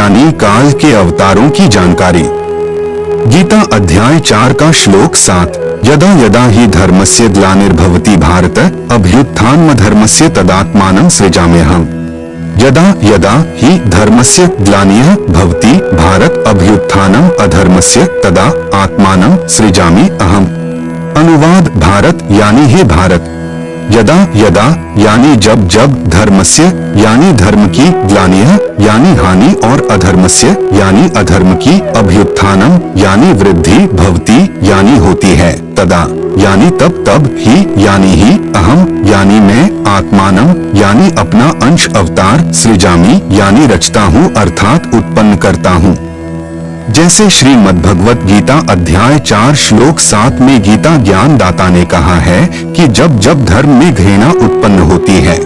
यानी काल के अवतारों की जानकारी। गीता अध्याय 4 का श्लोक 7। यदा यदा हि धर्मस्य ग्लानिर्भवति भारत अभ्युत्थानमधर्मस्य तदात्मानं सृजाम्यहम्। यदा यदा हि धर्मस्य ग्लानिः भवति भारत अभ्युत्थानम् अधर्मस्य तदा आत्मानं सृजामि अहम्। अनुवाद भारत यानी हे भारत, यदा यदा यानी जब जब, धर्मस्य यानी धर्म की, ग्लानिः यानी हानि और अधर्मस्य यानी अधर्म की, अभ्युत्थानम यानी वृद्धि, भवति यानी होती है, तदा यानी तब तब, ही यानी ही, अहम यानी मैं, आत्मानम यानी अपना अंश अवतार, सृजामि यानी रचता हूँ अर्थात उत्पन्न करता हूँ। जैसे श्रीमद्भगवत गीता अध्याय 4 श्लोक 7 में गीता ज्ञान दाता ने कहा है कि जब जब धर्म में घृणा उत्पन्न होती है,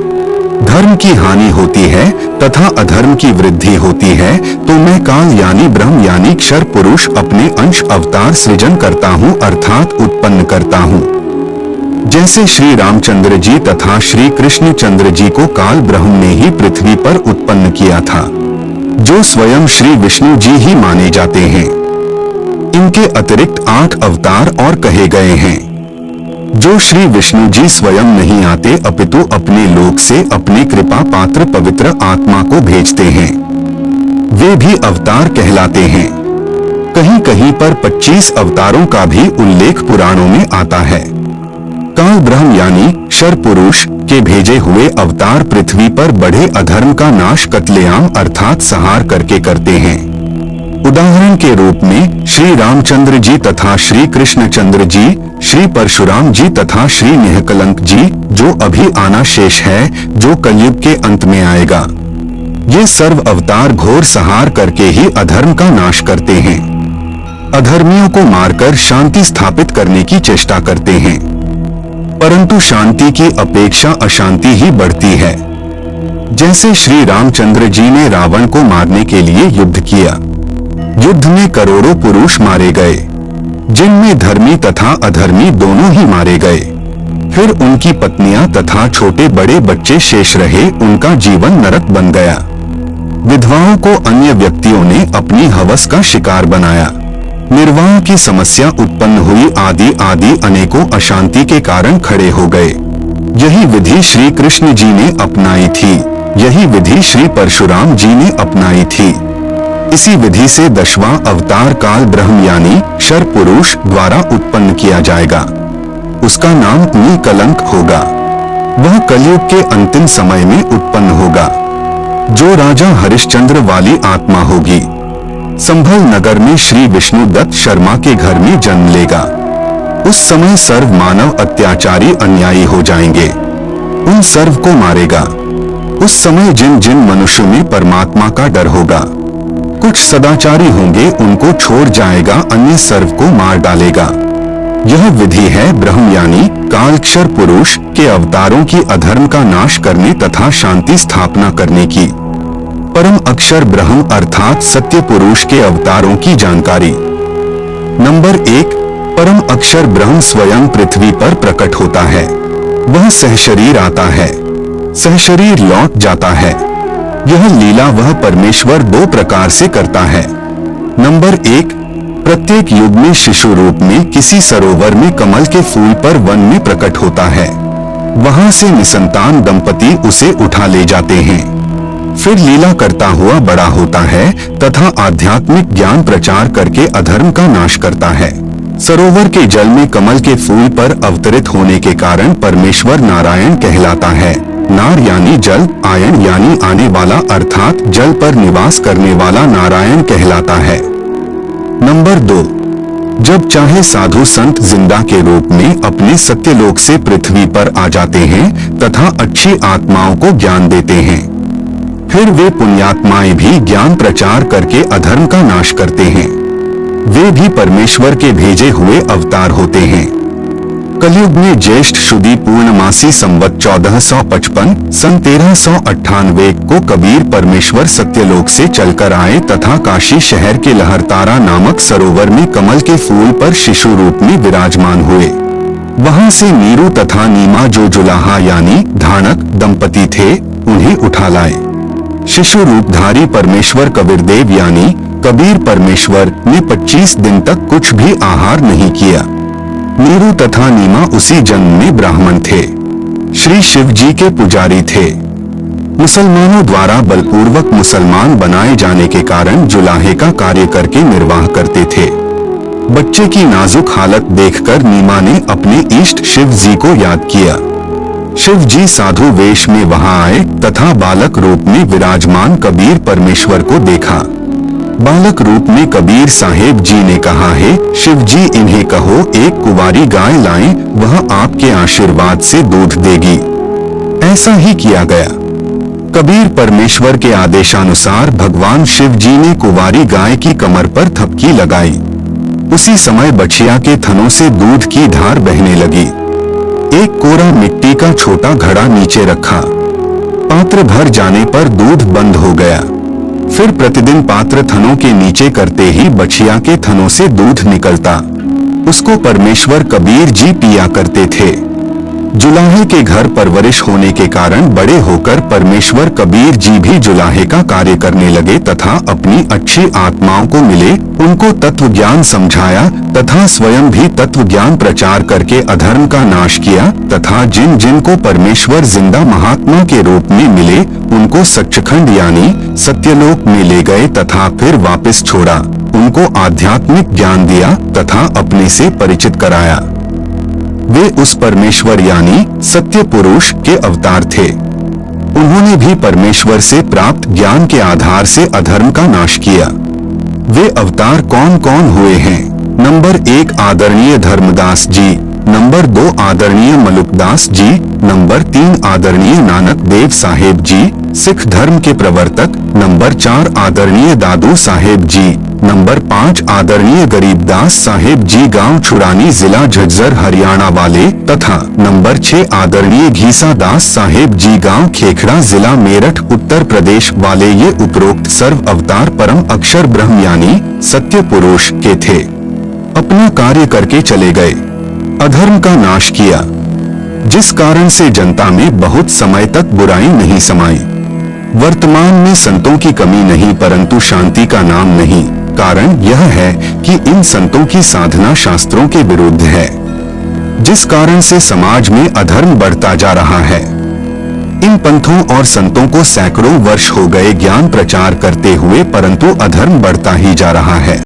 धर्म की हानि होती है तथा अधर्म की वृद्धि होती है, तो मैं काल यानी ब्रह्म यानी क्षर पुरुष अपने अंश अवतार सृजन करता हूँ अर्थात उत्पन्न करता हूँ। जैसे श्री रामचंद्र जी तथा श्री कृष्ण चंद्र जी को काल ब्रह्म ने ही पृथ्वी पर उत्पन्न किया था, जो स्वयं श्री विष्णु जी ही माने जाते हैं। इनके अतिरिक्त 8 अवतार और कहे गए हैं, जो श्री विष्णु जी स्वयं नहीं आते अपितु अपने लोक से अपने कृपा पात्र पवित्र आत्मा को भेजते हैं, वे भी अवतार कहलाते हैं। कहीं कहीं पर 25 अवतारों का भी उल्लेख पुराणों में आता है। काल ब्रह्म यानी क्षर पुरुष के भेजे हुए अवतार पृथ्वी पर बढ़े अधर्म का नाश कत्लेआम अर्थात संहार करके करते हैं। उदाहरण के रूप में श्री रामचंद्र जी तथा श्री कृष्णचंद्र जी, श्री परशुराम जी तथा श्री निहकलंक जी, जो अभी आना शेष है, जो कलयुग के अंत में आएगा। ये सर्व अवतार घोर संहार करके ही अधर्म का नाश करते हैं, अधर्मियों को मारकर शांति स्थापित करने की चेष्टा करते हैं, परंतु शांति की अपेक्षा अशांति ही बढ़ती है। जैसे श्री रामचंद्र जी ने रावण को मारने के लिए युद्ध किया, युद्ध में करोड़ों पुरुष मारे गए, जिनमें धर्मी तथा अधर्मी दोनों ही मारे गए। फिर उनकी पत्नियां तथा छोटे बड़े बच्चे शेष रहे, उनका जीवन नरक बन गया। विधवाओं को अन्य व्यक्तियों ने अपनी हवस का शिकार बनाया, निर्वाह की समस्या उत्पन्न हुई, आदि आदि अनेकों अशांति के कारण खड़े हो गए। यही विधि श्री कृष्ण जी ने अपनाई थी, यही विधि श्री परशुराम जी ने अपनाई थी। इसी विधि से 10वां अवतार काल ब्रह्म यानी क्षर पुरुष द्वारा उत्पन्न किया जाएगा। उसका नाम निकलंक होगा। वह कलयुग के अंतिम समय में उत्पन्न होगा, जो राजा हरिश्चंद्र वाली आत्मा होगी। संभल नगर में श्री विष्णु दत्त शर्मा के घर में जन्म लेगा। उस समय सर्व मानव अत्याचारी अन्यायी हो जाएंगे, उन सर्व को मारेगा। उस समय जिन जिन मनुष्यों में परमात्मा का डर होगा, कुछ सदाचारी होंगे, उनको छोड़ जाएगा, अन्य सर्व को मार डालेगा। यह विधि है ब्रह्म यानी कालक्षर पुरुष के अवतारों की अधर्म का नाश करने तथा शांति स्थापना करने की। परम अक्षर ब्रह्म अर्थात सत्य पुरुष के अवतारों की जानकारी। नंबर 1, परम अक्षर ब्रह्म स्वयं पृथ्वी पर प्रकट होता है। वह सहशरीर आता है, सहशरीर लौट जाता है। यह लीला वह परमेश्वर 2 प्रकार से करता है। नंबर 1, प्रत्येक युग में शिशु रूप में किसी सरोवर में कमल के फूल पर वन में प्रकट होता है। वहां से निसंतान दंपति उसे उठा ले जाते हैं। फिर लीला करता हुआ बड़ा होता है तथा आध्यात्मिक ज्ञान प्रचार करके अधर्म का नाश करता है। सरोवर के जल में कमल के फूल पर अवतरित होने के कारण परमेश्वर नारायण कहलाता है। नार यानी जल, आयन यानी आने वाला अर्थात जल पर निवास करने वाला नारायण कहलाता है। नंबर 2, जब चाहे साधु संत जिंदा के रूप में अपने सत्यलोक से पृथ्वी पर आ जाते हैं तथा अच्छी आत्माओं को ज्ञान देते हैं। फिर वे पुण्यात्माएं भी ज्ञान प्रचार करके अधर्म का नाश करते हैं। वे भी परमेश्वर के भेजे हुए अवतार होते हैं। कलयुग में ज्येष्ठ शुदी पूर्णमासी संवत 1455 सन 1398 को कबीर परमेश्वर सत्यलोक से चलकर आए तथा काशी शहर के लहरतारा नामक सरोवर में कमल के फूल पर शिशु रूप में विराजमान हुए। वहां से नीरू तथा नीमा जो जुलाहा यानी धानक दंपति थे, उन्हें उठा लाए। शिशु रूपधारी परमेश्वर कबीरदेव यानी कबीर परमेश्वर ने 25 दिन तक कुछ भी आहार नहीं किया। नीरू तथा नीमा उसी जन्म में ब्राह्मण थे। श्री शिव जी के पुजारी थे। मुसलमानों द्वारा बलपूर्वक मुसलमान बनाए जाने के कारण जुलाहे का कार्य करके निर्वाह करते थे। बच्चे की नाजुक हालत देखकर नीमा ने अपने इष्ट शिव जी को याद किया। शिव जी साधु वेश में वहां आए तथा बालक रूप में विराजमान कबीर परमेश्वर को देखा। बालक रूप में कबीर साहेब जी ने कहा है, शिव जी इन्हें कहो एक कुंवारी गाय लाएं, वह आपके आशीर्वाद से दूध देगी। ऐसा ही किया गया। कबीर परमेश्वर के आदेशानुसार भगवान शिव जी ने कुंवारी गाय की कमर पर थपकी लगाई। उसी समय बछिया के थनों से दूध की धार बहने लगी। एक कोरा मिट्टी का छोटा घड़ा नीचे रखा। पात्र भर जाने पर दूध बंद हो गया। फिर प्रतिदिन पात्र थनों के नीचे करते ही बछिया के थनों से दूध निकलता। उसको परमेश्वर कबीर जी पिया करते थे। जुलाहे के घर परवरिश होने के कारण बड़े होकर परमेश्वर कबीर जी भी जुलाहे का कार्य करने लगे तथा अपनी अच्छी आत्माओं को मिले, उनको तत्व ज्ञान समझाया तथा स्वयं भी तत्व ज्ञान प्रचार करके अधर्म का नाश किया तथा जिन जिन को परमेश्वर जिंदा महात्मा के रूप में मिले उनको सच्चखंड यानी सत्यलोक में ले गए तथा फिर वापस छोड़ा। उनको आध्यात्मिक ज्ञान दिया तथा अपने से परिचित कराया। वे उस परमेश्वर यानी सत्य पुरुष के अवतार थे। उन्होंने भी परमेश्वर से प्राप्त ज्ञान के आधार से अधर्म का नाश किया। वे अवतार कौन कौन हुए हैं? नंबर 1 आदरणीय धर्मदास जी, नंबर 2 आदरणीय मलुकदास जी, नंबर 3 आदरणीय नानक देव साहेब जी, सिख धर्म के प्रवर्तक, नंबर 4 आदरणीय दादू साहेब जी, नंबर 5 आदरणीय गरीबदास साहेब जी गांव छुड़ानी जिला झज्जर हरियाणा वाले तथा नंबर 6 आदरणीय घीसा दास साहेब जी गांव खेखड़ा जिला मेरठ उत्तर प्रदेश वाले। ये उपरोक्त सर्व अवतार परम अक्षर ब्रह्म यानी सत्य पुरुष के थे। अपना कार्य करके चले गए, अधर्म का नाश किया, जिस कारण से जनता में बहुत समय तक बुराई नहीं समाई। वर्तमान में संतों की कमी नहीं परंतु शांति का नाम नहीं। कारण यह है कि इन संतों की साधना शास्त्रों के विरुद्ध है, जिस कारण से समाज में अधर्म बढ़ता जा रहा है। इन पंथों और संतों को सैकड़ों वर्ष हो गए ज्ञान प्रचार करते हुए परंतु अधर्म बढ़ता ही जा रहा है।